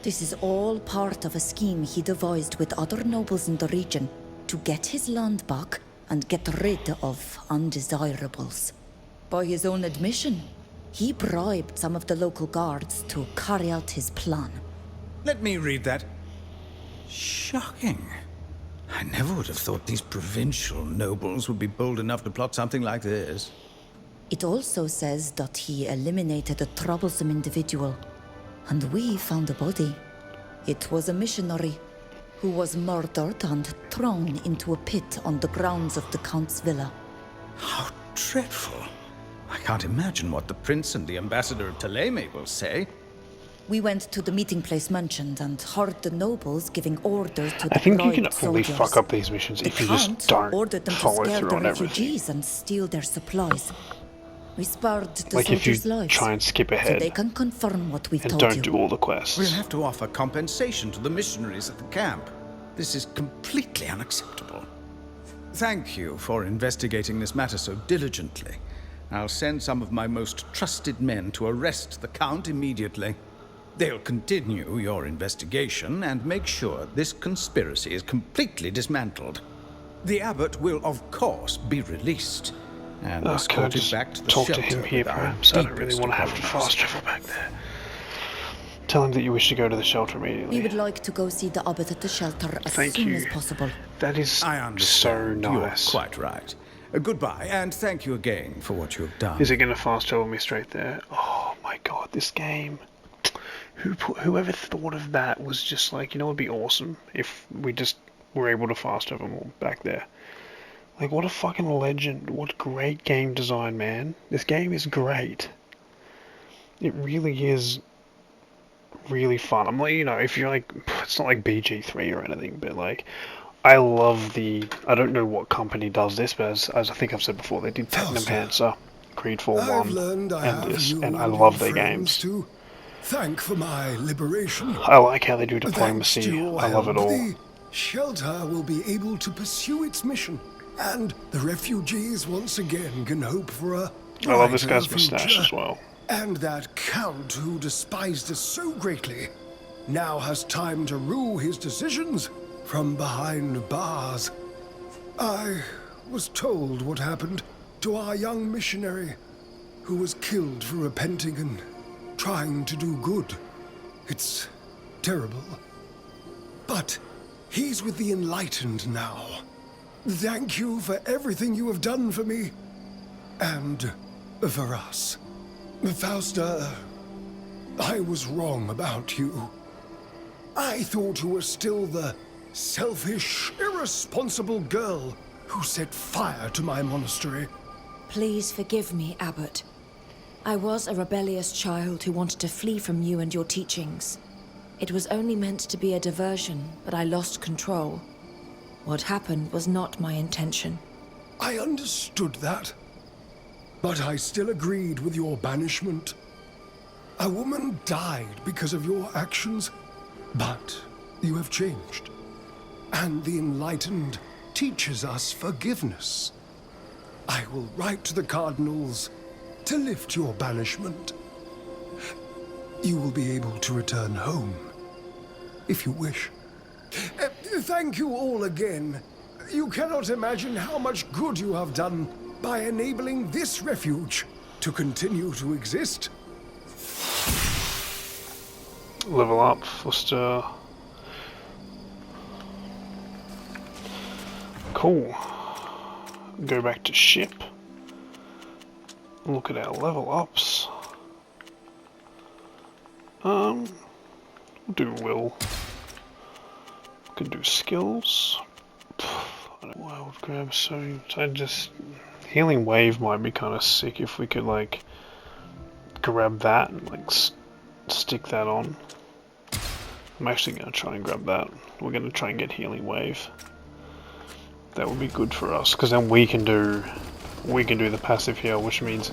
This is all part of a scheme he devised with other nobles in the region to get his land back and get rid of undesirables. By his own admission, he bribed some of the local guards to carry out his plan. Let me read that. Shocking. I never would have thought these provincial nobles would be bold enough to plot something like this. It also says that he eliminated a troublesome individual, and we found a body. It was a missionary who was murdered and thrown into a pit on the grounds of the Count's villa. How dreadful. I can't imagine what the prince and the ambassador of Thélème will say. We went to the meeting place mentioned and heard the nobles giving orders to the I think you can bribed only soldiers. fuck up these missions if you just don't ordered them to follow scare through the on everything. refugees and steal their supplies. We spared the Like if you soldiers' lives, try and skip so ahead they can confirm what we've and told don't you. do all the quests. We'll have to offer compensation to the missionaries at the camp. This is completely unacceptable. Thank you for investigating this matter so diligently. I'll send some of my most trusted men to arrest the Count immediately. They'll continue your investigation and make sure this conspiracy is completely dismantled. The abbot will, of course, be released and escorted back to the talk shelter to him here, with our perhaps? I don't really deepest want to have to fast travel back there. Tell him that you wish to go to the shelter immediately. We would like to go see the abbot at the shelter as Thank soon you. as possible. That is I understand. so nice. You're quite right. Goodbye, and thank you again for what you've done. Is it going to fast travel me straight there? Oh my god, this game. Whoever thought of that was just like, you know, it'd be awesome if we just were able to fast travel more back there. Like, what a fucking legend. What great game design, man. This game is great. It really is really fun. I'm like, you know, if you're like, it's not like BG3 or anything, but like, I love I don't know what company does this, but as I think I've said before, they did Technomancer, GreedFall 1, and this, and I love their games. To thank for my liberation. I like how they do diplomacy. I love it all. The shelter will be able to pursue its mission, and the refugees once again can hope for a I love this brighter guy's mustache future. as well. And that Count who despised us so greatly now has time to rue his decisions from behind bars. I was told what happened to our young missionary, who was killed for repenting and trying to do good. It's terrible. But he's with the Enlightened now. Thank you for everything you have done for me. And for us. Fausta, I was wrong about you. I thought you were still the selfish, irresponsible girl who set fire to my monastery. Please forgive me, Abbot. I was a rebellious child who wanted to flee from you and your teachings. It was only meant to be a diversion, but I lost control. What happened was not my intention. I understood that. But I still agreed with your banishment. A woman died because of your actions, but you have changed. And the Enlightened teaches us forgiveness. I will write to the cardinals to lift your banishment. You will be able to return home, if you wish. Thank you all again. You cannot imagine how much good you have done by enabling this refuge to continue to exist. Level up, Fausta. Cool. Go back to ship. Look at our level ups. We'll do will. Could do skills. I don't know why I would grab so. I just healing wave might be kind of sick if we could like grab that and like stick that on. I'm actually gonna try and grab that. We're gonna try and get healing wave. That would be good for us because then we can do the passive heal, which means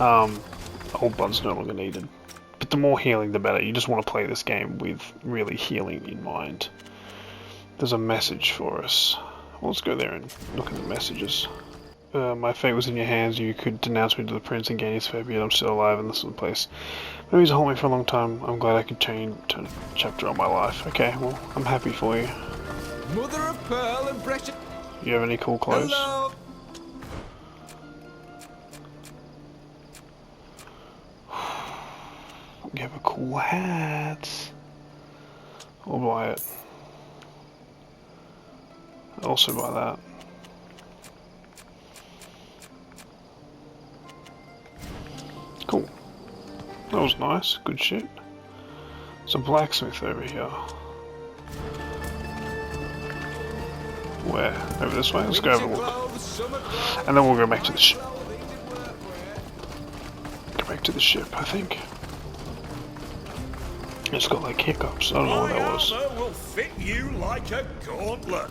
old blood's no longer needed. But the more healing, the better. You just want to play this game with really healing in mind. There's a message for us. Well, let's go there and look at the messages. My fate was in your hands. You could denounce me to the prince and gain his favor, yet I'm still alive and this is the place. But he's hold me for a long time. I'm glad I could turn a chapter on my life. Okay, well, I'm happy for you. Mother of pearl and precious. You have any cool clothes? Hello. You have a cool hat. I'll buy it. I'll also buy that. Cool. That was nice. Good shit. There's a blacksmith over here. Where? Over this way? Let's go have a look. And then we'll go back to the ship. Go back to the ship, I think. It's got like hiccups. I don't know what that was. Will fit you like a gauntlet.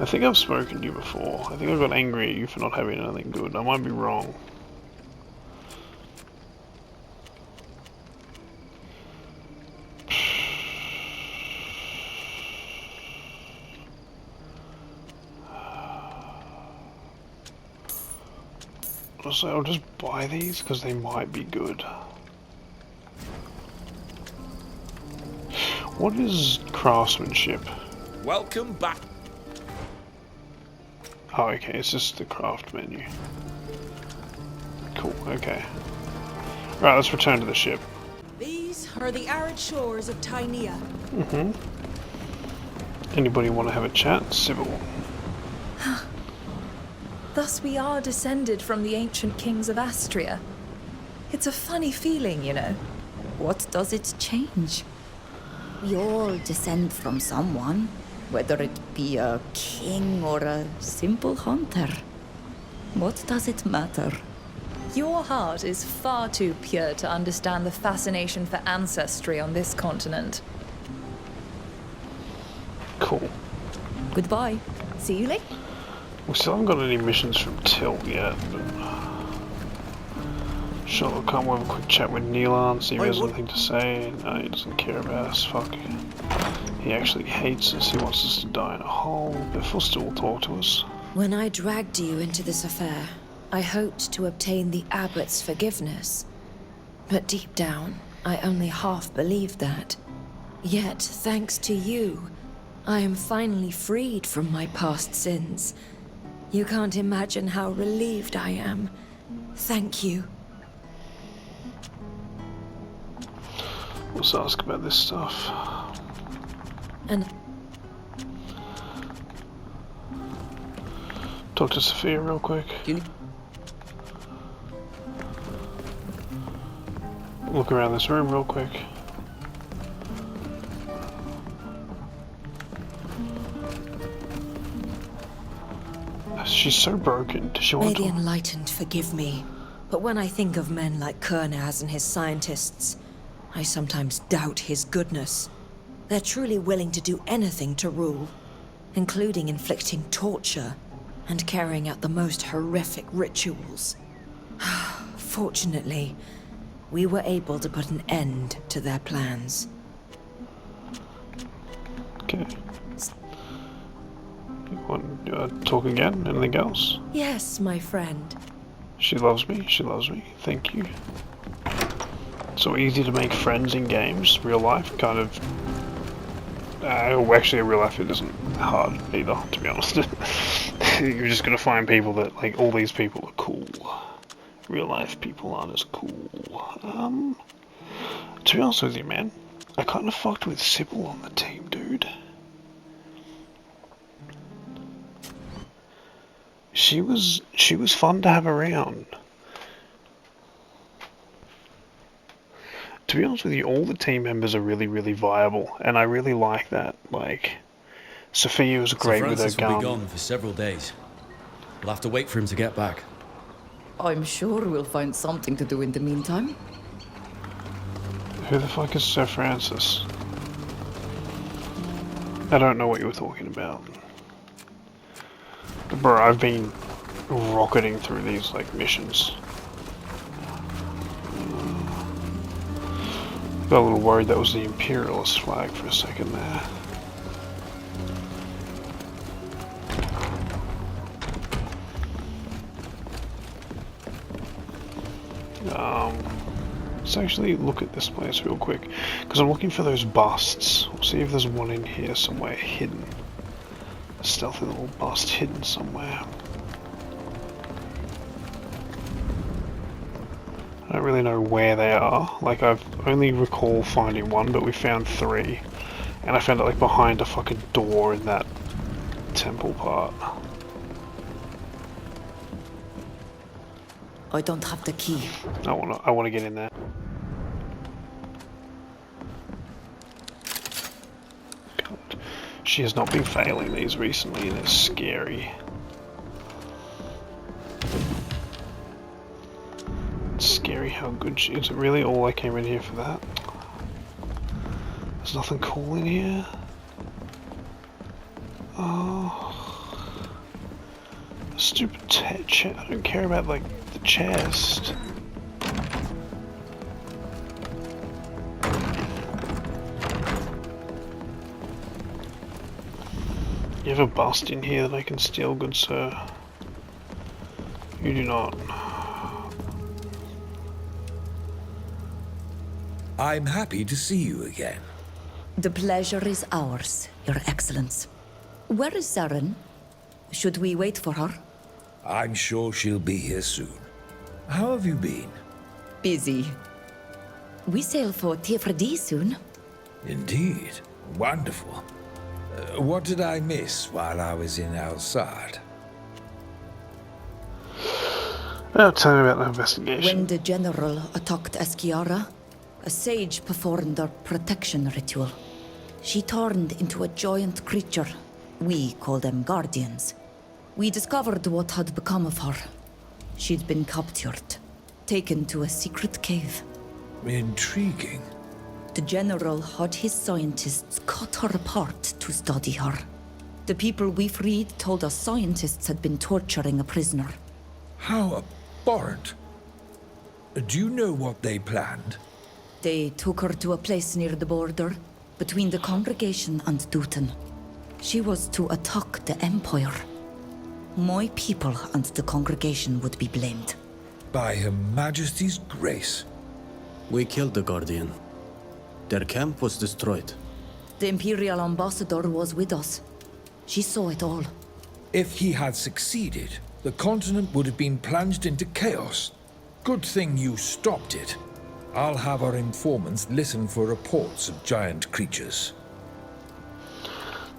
I think I've spoken to you before. I think I got angry at you for not having anything good. I might be wrong. So I'll just buy these because they might be good. What is craftsmanship? Welcome back. Oh, okay, it's just the craft menu. Cool, okay. Right, let's return to the ship. These are the arid shores of Tynea. Anybody want to have a chat? Civil. Thus we are descended from the ancient kings of Astria. It's a funny feeling, you know. What does it change? We all descend from someone, whether it be a king or a simple hunter. What does it matter? Your heart is far too pure to understand the fascination for ancestry on this continent. Cool. Goodbye. See you later. We still haven't got any missions from Till yet, but sure, we'll come have a quick chat with Neelan, see if he has anything to say. No, he doesn't care about us, fuck. He actually hates us, he wants us to die in a hole, but Fausta will talk to us. When I dragged you into this affair, I hoped to obtain the Abbot's forgiveness. But deep down, I only half believed that. Yet, thanks to you, I am finally freed from my past sins. You can't imagine how relieved I am. Thank you. Let's ask about this stuff. And talk to Sophia real quick. Look around this room real quick. She's so broken. Does she want May to? the enlightened forgive me, but when I think of men like Kernaz and his scientists, I sometimes doubt his goodness. They're truly willing to do anything to rule, including inflicting torture and carrying out the most horrific rituals. Fortunately, we were able to put an end to their plans. Okay. You want to talk again? Anything else? Yes, my friend. She loves me. She loves me. Thank you. So easy to make friends in games. Real life, kind of. Actually, in real life, it isn't hard either, to be honest. You're just gonna find people that, like, all these people are cool. Real life people aren't as cool. To be honest with you, man, I kind of fucked with Sybil on the team, dude. She was fun to have around. To be honest with you, all the team members are really, really viable, and I really like that. Like, Sophia was great with her gun. Will be gone for several days. We'll have to wait for him to get back. I'm sure we'll find something to do in the meantime. Who the fuck is Sir Francis? I don't know what you were talking about. Bro, I've been rocketing through these, like, missions. Got a little worried that was the Imperialist flag for a second there. Let's actually look at this place real quick, because I'm looking for those busts. We'll see if there's one in here somewhere hidden. A stealthy little bust hidden somewhere. I don't really know where they are. Like, I've only recall finding one, but we found 3. And I found it, like, behind a fucking door in that temple part. I don't have the key. I wanna get in there. God. She has not been failing these recently, and it's scary. It's scary how good she is. It really all I came in here for that? There's nothing cool in here. Oh. Stupid chest. I don't care about, like, the chest. You have a bust in here that I can steal, good sir? You do not. I'm happy to see you again. The pleasure is ours, Your Excellence. Where is Saren? Should we wait for her? I'm sure she'll be here soon. How have you been? Busy. We sail for Tiefredi soon. Indeed. Wonderful. What did I miss while I was in Al-Sad? Tell me about the investigation. When the General attacked Eskiara, a sage performed a protection ritual. She turned into a giant creature. We call them Guardians. We discovered what had become of her. She'd been captured, taken to a secret cave. Intriguing. The General had his scientists cut her apart to study her. The people we freed told us scientists had been torturing a prisoner. How abhorrent. Do you know what they planned? They took her to a place near the border, between the congregation and Dutton. She was to attack the Empire. My people and the congregation would be blamed. By Her Majesty's grace. We killed the Guardian. Their camp was destroyed. The Imperial Ambassador was with us. She saw it all. If he had succeeded, the continent would have been plunged into chaos. Good thing you stopped it. I'll have our informants listen for reports of giant creatures.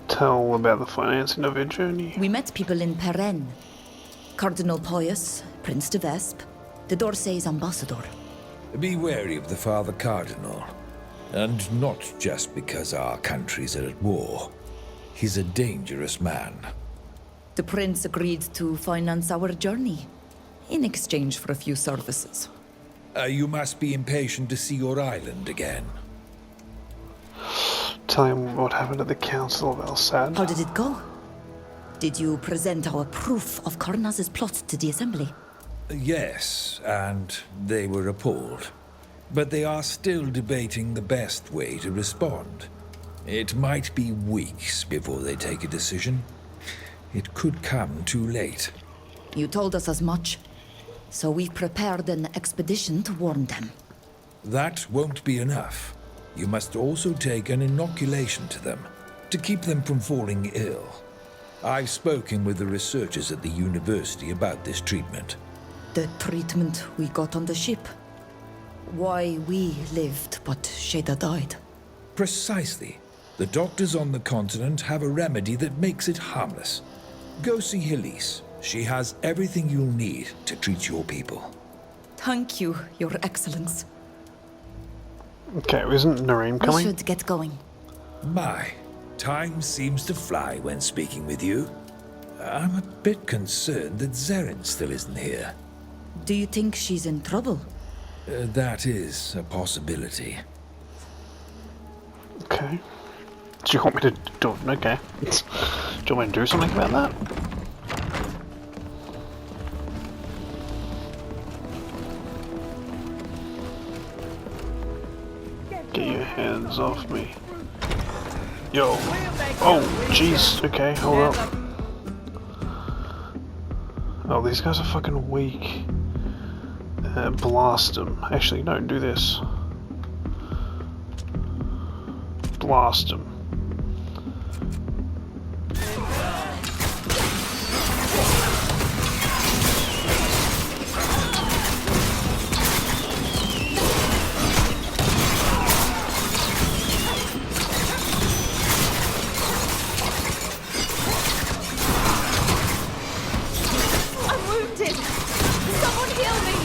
Tell about the financing of your journey. We met people in Perenne. Cardinal Pius, Prince de Vespe, the d'Orsay's ambassador. Be wary of the Father Cardinal. And not just because our countries are at war. He's a dangerous man. The prince agreed to finance our journey, in exchange for a few services. You must be impatient to see your island again. Tell him what happened at the Council of El Sad. How did it go? Did you present our proof of Carnaz's plot to the Assembly? Yes, and they were appalled. But they are still debating the best way to respond. It might be weeks before they take a decision. It could come too late. You told us as much. So we've prepared an expedition to warn them. That won't be enough. You must also take an inoculation to them, to keep them from falling ill. I've spoken with the researchers at the university about this treatment. The treatment we got on the ship. Why we lived, but Sheda died. Precisely. The doctors on the continent have a remedy that makes it harmless. Go see Helise. She has everything you'll need to treat your people. Thank you, Your Excellence. Okay, isn't Nareem coming? We should get going. My, time seems to fly when speaking with you. I'm a bit concerned that Zeren still isn't here. Do you think she's in trouble? That is a possibility. Okay. Do you want me to do... Okay. Do you want me to do something about that? Get your hands off me. Yo. Oh, jeez. Okay, hold up. Oh, these guys are fucking weak. Blast them. Actually, no, do this. Blast them. I'm wounded! Someone heal me!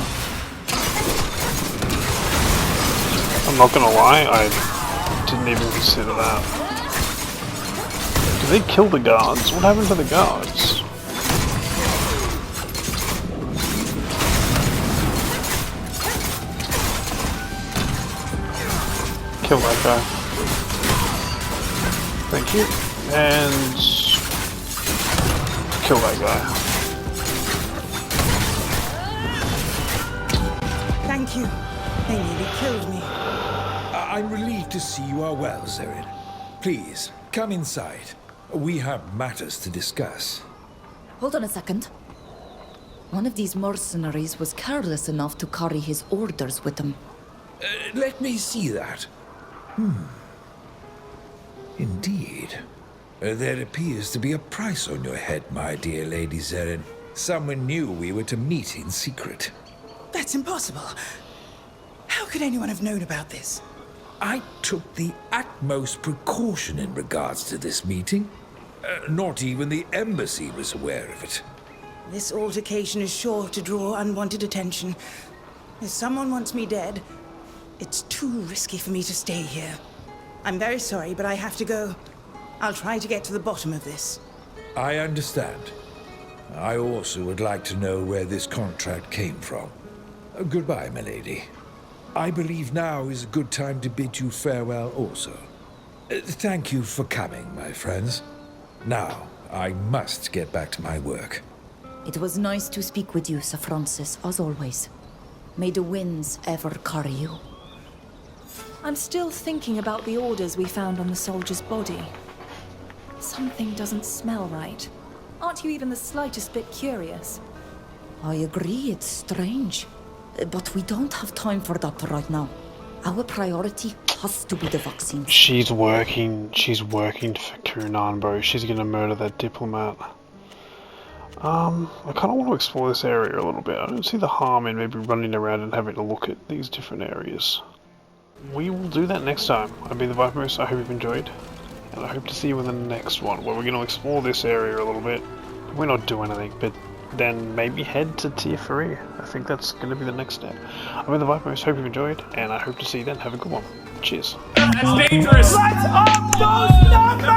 I'm not gonna lie, I didn't even consider that. Did they kill the guards? What happened to the guards? Kill that guy. Thank you. And kill that guy. Thank you. They nearly killed me. I'm relieved to see you are well, Zeren. Please, come inside. We have matters to discuss. Hold on a second. One of these mercenaries was careless enough to carry his orders with him. Let me see that. Indeed. There appears to be a price on your head, my dear Lady Zeren. Someone knew we were to meet in secret. That's impossible. How could anyone have known about this? I took the utmost precaution in regards to this meeting. Not even the embassy was aware of it. This altercation is sure to draw unwanted attention. If someone wants me dead, it's too risky for me to stay here. I'm very sorry, but I have to go. I'll try to get to the bottom of this. I understand. I also would like to know where this contract came from. Goodbye, my lady. I believe now is a good time to bid you farewell also. Thank you for coming, my friends. Now, I must get back to my work. It was nice to speak with you, Sir Francis, as always. May the winds ever carry you. I'm still thinking about the orders we found on the soldier's body. Something doesn't smell right. Aren't you even the slightest bit curious? I agree, it's strange. But we don't have time for that right now. Our priority has to be the vaccine. She's working for Kunan, bro. She's gonna murder that diplomat. I kind of want to explore this area a little bit. I don't see the harm in maybe running around and having a look at these different areas. We will do that next time. I've been the Vipermoose, I hope you've enjoyed. And I hope to see you in the next one, where we're going to explore this area a little bit. We're not doing anything, but then maybe head to Tier 3. I think that's going to be the next step. I've been the Vipermoose, hope you've enjoyed, and I hope to see you then. Have a good one. Cheers. That's dangerous! Let's up those numbers!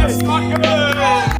Let's talk about it!